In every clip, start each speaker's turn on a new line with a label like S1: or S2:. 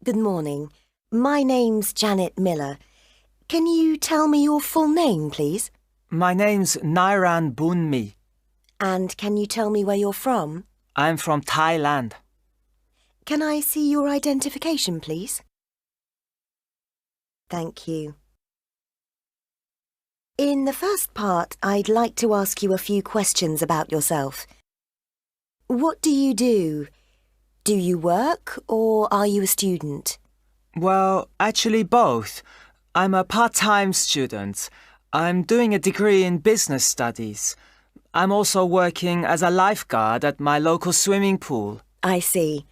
S1: Good morning. My name's Janet Miller. Can you tell me your full name, please?
S2: My name's Nairan Bunmi.
S1: And can you tell me where you're from?
S2: I'm from Thailand.
S1: Can I see your identification, please? Thank you. In the first part, I'd like to ask you a few questions about yourself. What do you do? Do you work or are you a student?
S2: Well, actually both. I'm a part-time student. I'm doing a degree in business studies. I'm also working as a lifeguard at my local swimming pool.
S1: I see.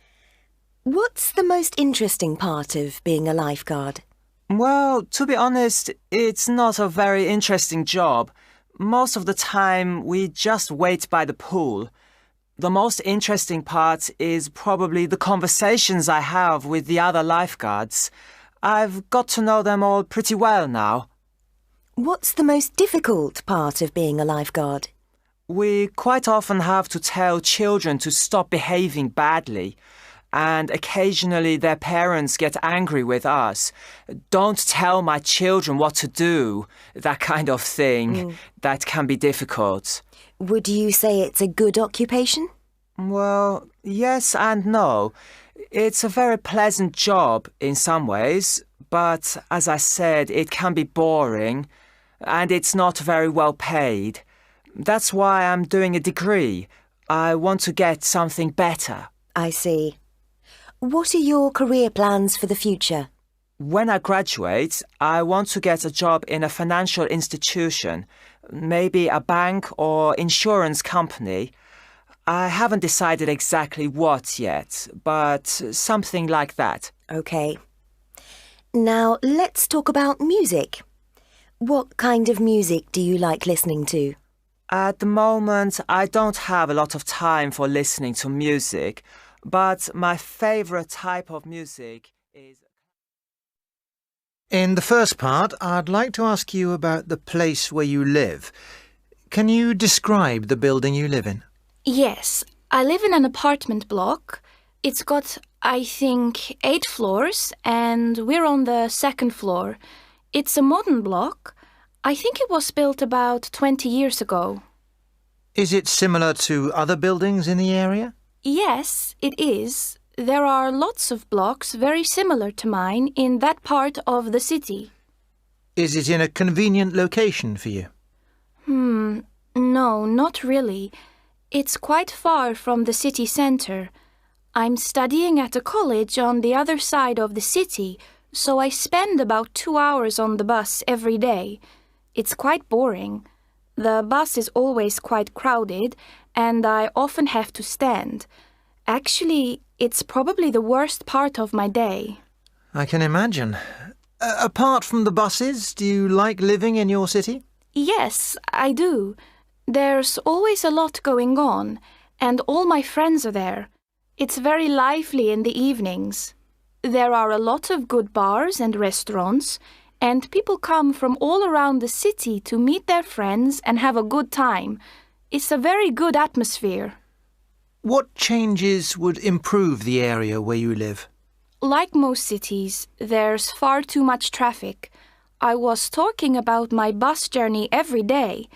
S1: What's the most interesting part of being a lifeguard?
S2: Well, to be honest, it's not a very interesting job. Most of the time, we just wait by the pool. The most interesting part is probably the conversations I have with the other lifeguards. I've got to know them all pretty well now.
S1: What's the most difficult part of being a lifeguard?
S2: We quite often have to tell children to stop behaving badly, and occasionally their parents get angry with us. Don't tell my children what to do, that kind of thing. That can be difficult.
S1: Would you say it's a good occupation?
S2: Well, yes and no. It's a very pleasant job in some ways, but as I said, it can be boring, and it's not very well paid. That's why I'm doing a degree. I want to get something better.
S1: I see. What are your career plans for the future?
S2: When I graduate, I want to get a job in a financial institution, maybe a bank or insurance company. I haven't decided exactly what yet, but something like that.
S1: Okay. Now let's talk about music. What kind of music do you like listening to?
S2: At the moment, I don't have a lot of time for listening to music, but my favorite type of music is...
S3: In the first part, I'd like to ask you about the place where you live. Can you describe the building you live in?
S4: Yes, I live in an apartment block. It's got, I think, 8 floors, and we're on the 2nd floor. It's a modern block. I think it was built about 20 years ago.
S3: Is it similar to other buildings in the area?
S4: Yes, it is. There are lots of blocks very similar to mine in that part of the city.
S3: Is it in a convenient location for you?
S4: No, not really. It's quite far from the city centre. I'm studying at a college on the other side of the city, so I spend about 2 hours on the bus every day. It's quite boring. The bus is always quite crowded, and I often have to stand. Actually, it's probably the worst part of my day.
S3: I can imagine. Apart from the buses, do you like living in your city?
S4: Yes, I do. There's always a lot going on, and all my friends are there. It's very lively in the evenings. There are a lot of good bars and restaurants, and people come from all around the city to meet their friends and have a good time. It's a very good atmosphere.
S3: What changes would improve the area where you live?
S4: Like most cities, there's far too much traffic. I was talking about my bus journey every day.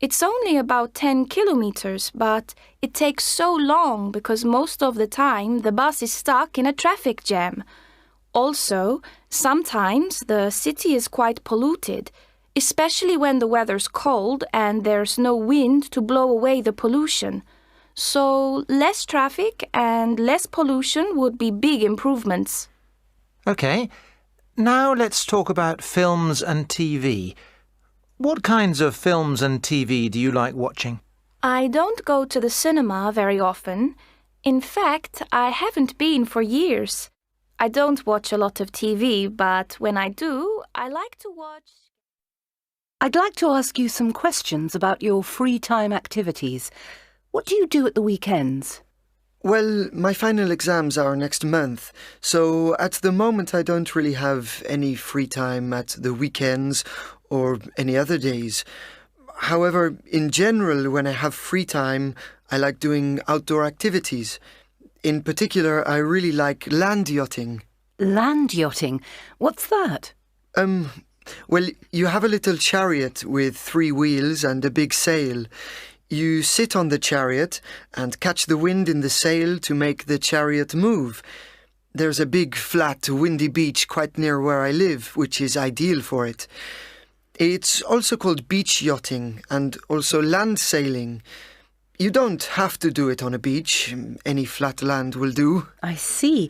S4: It's only about 10 kilometers, but it takes so long because most of the time the bus is stuck in a traffic jam. Also, sometimes the city is quite polluted, especially when the weather's cold and there's no wind to blow away the pollution. So, less traffic and less pollution would be big improvements.
S3: OK. Now let's talk about films and TV. What kinds of films and TV do you like watching?
S4: I don't go to the cinema very often. In fact, I haven't been for years. I don't watch a lot of TV, but when I do, I like to watch...
S5: I'd like to ask you some questions about your free time activities. What do you do at the weekends?
S6: Well, my final exams are next month, so at the moment I don't really have any free time at the weekends or any other days. However, in general, when I have free time, I like doing outdoor activities. In particular, I really like land yachting.
S5: Land yachting? What's that?
S6: Well, you have a little chariot with 3 wheels and a big sail. You sit on the chariot and catch the wind in the sail to make the chariot move. There's a big, flat, windy beach quite near where I live, which is ideal for it. It's also called beach yachting and also land sailing. You don't have to do it on a beach. Any flat land will do.
S5: I see.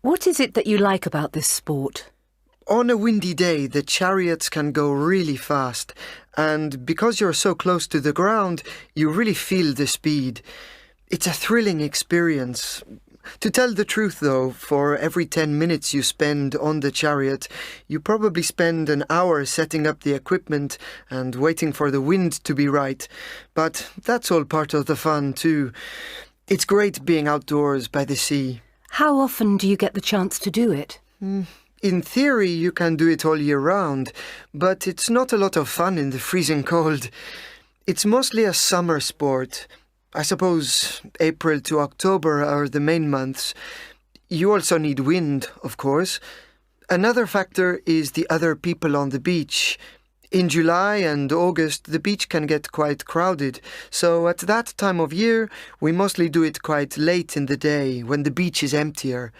S5: What is it that you like about this sport?
S6: On a windy day, the chariots can go really fast, and because you're so close to the ground, you really feel the speed. It's a thrilling experience. To tell the truth, though, for every 10 minutes you spend on the chariot, you probably spend an hour setting up the equipment and waiting for the wind to be right. But that's all part of the fun, too. It's great being outdoors by the sea.
S5: How often do you get the chance to do it?
S6: In theory, you can do it all year round, but it's not a lot of fun in the freezing cold. It's mostly a summer sport. I suppose April to October are the main months. You also need wind, of course. Another factor is the other people on the beach. In July and August, the beach can get quite crowded, so at that time of year, we mostly do it quite late in the day, when the beach is emptier.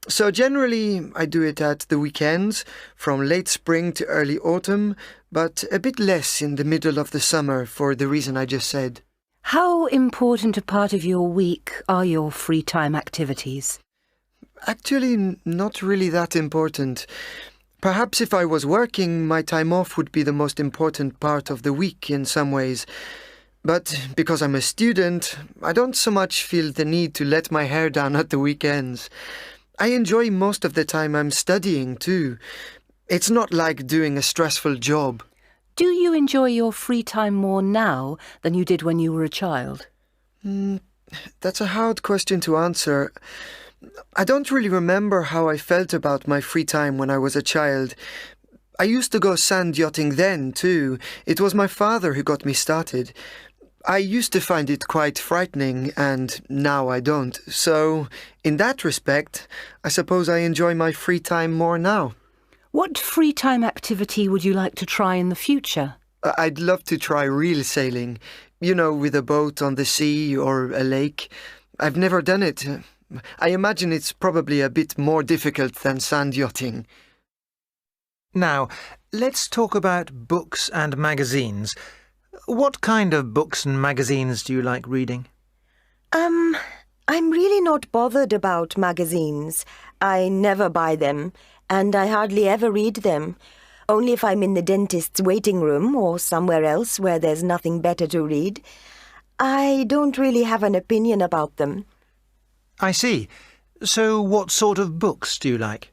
S6: So generally, I do it at the weekends, from late spring to early autumn, but a bit less in the middle of the summer for the reason I just said.
S5: How important a part of your week are your free time activities?
S6: Actually, not really that important. Perhaps if I was working, my time off would be the most important part of the week in some ways. But because I'm a student, I don't so much feel the need to let my hair down at the weekends. I enjoy most of the time I'm studying too. It's not like doing a stressful job.
S5: Do you enjoy your free time more now than you did when you were a child?
S6: That's a hard question to answer. I don't really remember how I felt about my free time when I was a child. I used to go sand yachting then too. It was my father who got me started. I used to find it quite frightening, and now I don't. So, in that respect, I suppose I enjoy my free time more now.
S5: What free time activity would you like to try in the future?
S6: I'd love to try real sailing, with a boat on the sea or a lake. I've never done it. I imagine it's probably a bit more difficult than sand yachting.
S3: Now, let's talk about books and magazines. What kind of books and magazines do you like reading?
S1: I'm really not bothered about magazines. I never buy them, and I hardly ever read them. Only if I'm in the dentist's waiting room or somewhere else where there's nothing better to read. I don't really have an opinion about them.
S3: I see. So what sort of books do you like?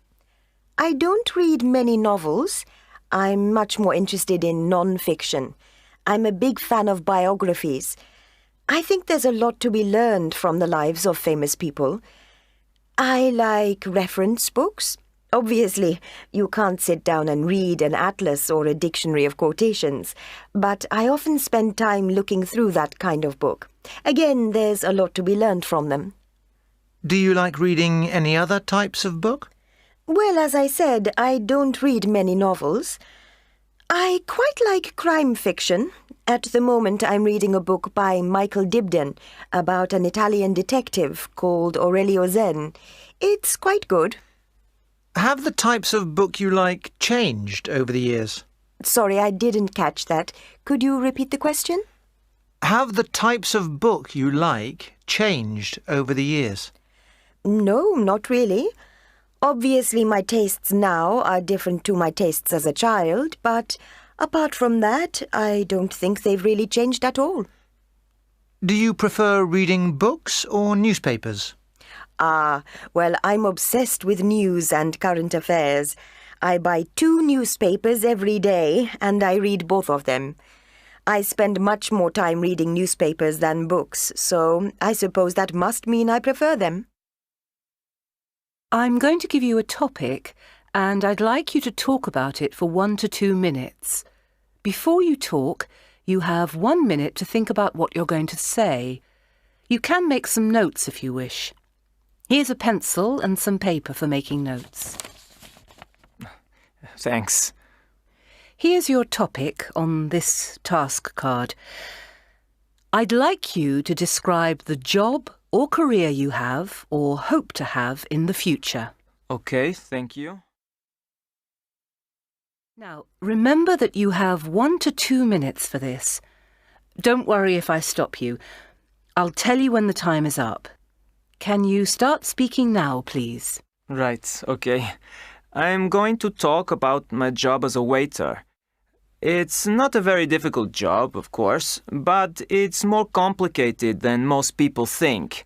S1: I don't read many novels. I'm much more interested in non-fiction. I'm a big fan of biographies. I think there's a lot to be learned from the lives of famous people. I like reference books. Obviously, you can't sit down and read an atlas or a dictionary of quotations, but I often spend time looking through that kind of book. Again, there's a lot to be learned from them.
S3: Do you like reading any other types of book?
S1: Well, as I said, I don't read many novels. I quite like crime fiction. At the moment, I'm reading a book by Michael Dibdin about an Italian detective called Aurelio Zen. It's quite good.
S3: Have the types of book you like changed over the years?
S1: Sorry, I didn't catch that. Could you repeat the question?
S3: Have the types of book you like changed over the years?
S1: No, not really. Obviously, my tastes now are different to my tastes as a child, but apart from that, I don't think they've really changed at all.
S3: Do you prefer reading books or newspapers?
S1: Well, I'm obsessed with news and current affairs. I buy 2 newspapers every day, and I read both of them. I spend much more time reading newspapers than books, so I suppose that must mean I prefer them.
S5: I'm going to give you a topic, and I'd like you to talk about it for 1 to 2 minutes. Before you talk, you have 1 minute to think about what you're going to say. You can make some notes if you wish. Here's a pencil and some paper for making notes.
S2: Thanks.
S5: Here's your topic on this task card. I'd like you to describe the job or career you have or hope to have in the future.
S2: Okay, thank you.
S5: Now, remember that you have 1 to 2 minutes for this. Don't worry if I stop you. I'll tell you when the time is up. Can you start speaking now, please?
S2: Right, okay. I'm going to talk about my job as a waiter. It's not a very difficult job, of course, but it's more complicated than most people think.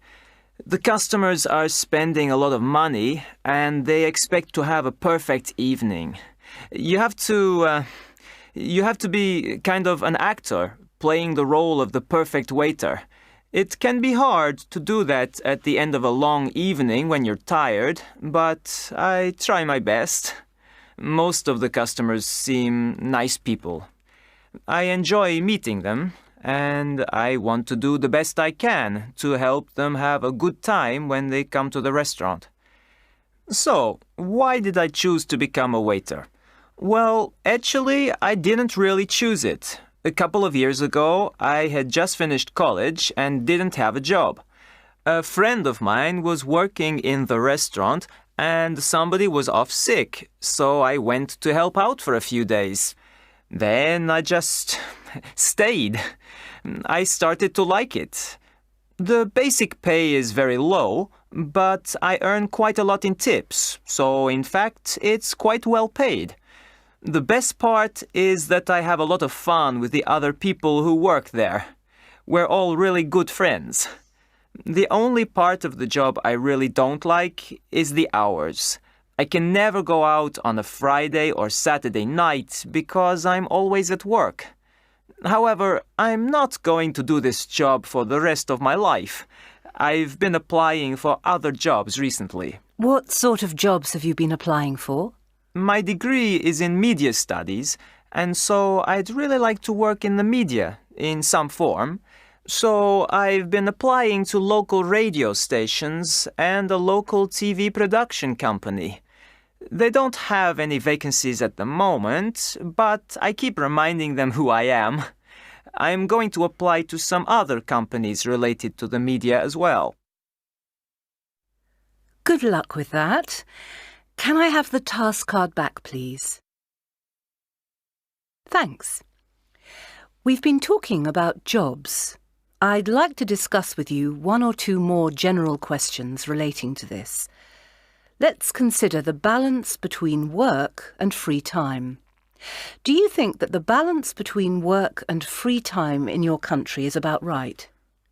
S2: The customers are spending a lot of money and they expect to have a perfect evening. You have to be kind of an actor, playing the role of the perfect waiter. It can be hard to do that at the end of a long evening when you're tired, but I try my best. Most of the customers seem nice people. I enjoy meeting them, and I want to do the best I can to help them have a good time when they come to the restaurant. So, why did I choose to become a waiter? Well, actually, I didn't really choose it. A couple of years ago, I had just finished college and didn't have a job. A friend of mine was working in the restaurant and somebody was off sick, so I went to help out for a few days. Then I just stayed. I started to like it. The basic pay is very low, but I earn quite a lot in tips, so in fact, it's quite well paid. The best part is that I have a lot of fun with the other people who work there. We're all really good friends. The only part of the job I really don't like is the hours. I can never go out on a Friday or Saturday night because I'm always at work. However, I'm not going to do this job for the rest of my life. I've been applying for other jobs recently.
S5: What sort of jobs have you been applying for?
S2: My degree is in media studies, and so I'd really like to work in the media in some form. So I've been applying to local radio stations and a local TV production company. They don't have any vacancies at the moment, but I keep reminding them who I am. I'm going to apply to some other companies related to the media as well.
S5: Good luck with that. Can I have the task card back, please? Thanks. We've been talking about jobs. I'd like to discuss with you 1 or 2 more general questions relating to this. Let's consider the balance between work and free time. Do you think that the balance between work and free time in your country is about right?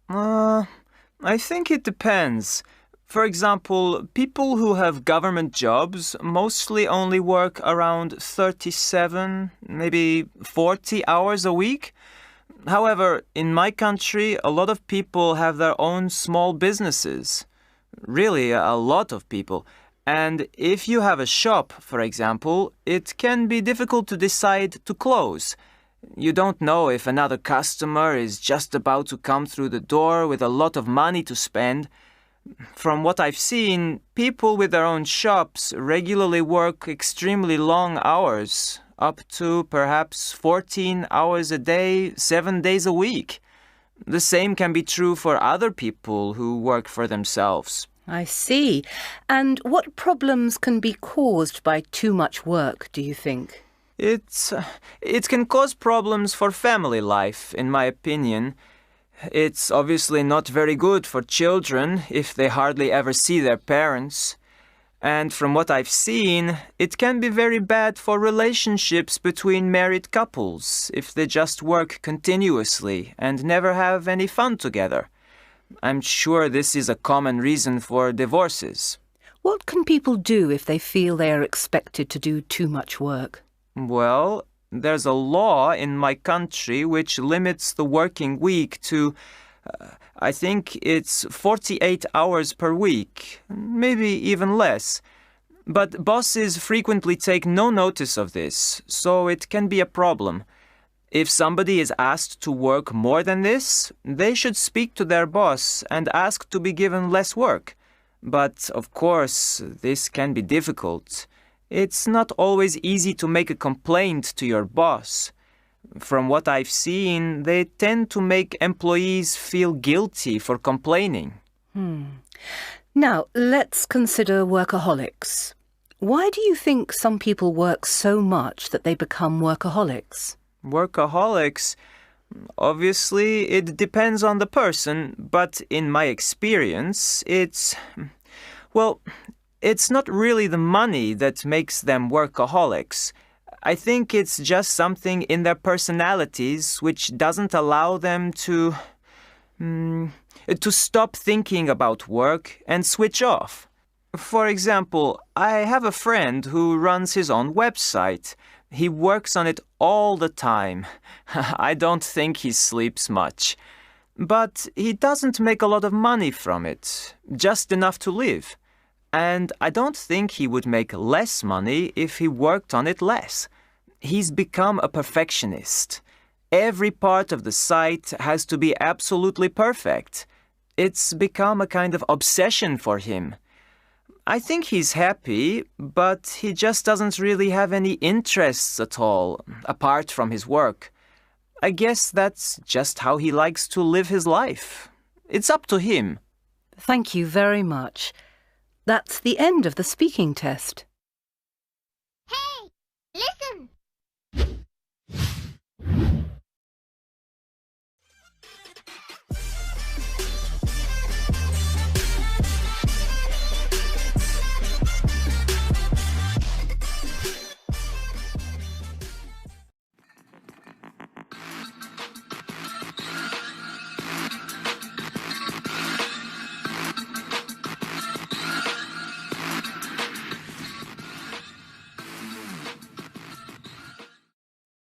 S2: I think it depends. For example, people who have government jobs mostly only work around 37, maybe 40 hours a week. However, in my country, a lot of people have their own small businesses. Really, a lot of people. And if you have a shop, for example, it can be difficult to decide to close. You don't know if another customer is just about to come through the door with a lot of money to spend. From what I've seen, people with their own shops regularly work extremely long hours, up to perhaps 14 hours a day, 7 days a week. The same can be true for other people who work for themselves.
S5: I see. And what problems can be caused by too much work, do you think?
S2: It can cause problems for family life, in my opinion. It's obviously not very good for children if they hardly ever see their parents. And from what I've seen, it can be very bad for relationships between married couples if they just work continuously and never have any fun together. I'm sure this is a common reason for divorces.
S5: What can people do if they feel they are expected to do too much work?
S2: Well, there's a law in my country which limits the working week to, I think it's 48 hours per week, maybe even less. But bosses frequently take no notice of this, so it can be a problem. If somebody is asked to work more than this, they should speak to their boss and ask to be given less work. But, of course, this can be difficult. It's not always easy to make a complaint to your boss. From what I've seen, they tend to make employees feel guilty for complaining.
S5: Now, let's consider workaholics. Why do you think some people work so much that they become workaholics?
S2: Workaholics? Obviously, it depends on the person, but in my experience, it's not really the money that makes them workaholics. I think it's just something in their personalities which doesn't allow them to stop thinking about work and switch off. For example, I have a friend who runs his own website. He works on it all the time. I don't think he sleeps much. But he doesn't make a lot of money from it, just enough to live. And I don't think he would make less money if he worked on it less. He's become a perfectionist. Every part of the site has to be absolutely perfect. It's become a kind of obsession for him. I think he's happy, but he just doesn't really have any interests at all, apart from his work. I guess that's just how he likes to live his life. It's up to him.
S5: Thank you very much. That's the end of the speaking test.
S7: Hey, listen!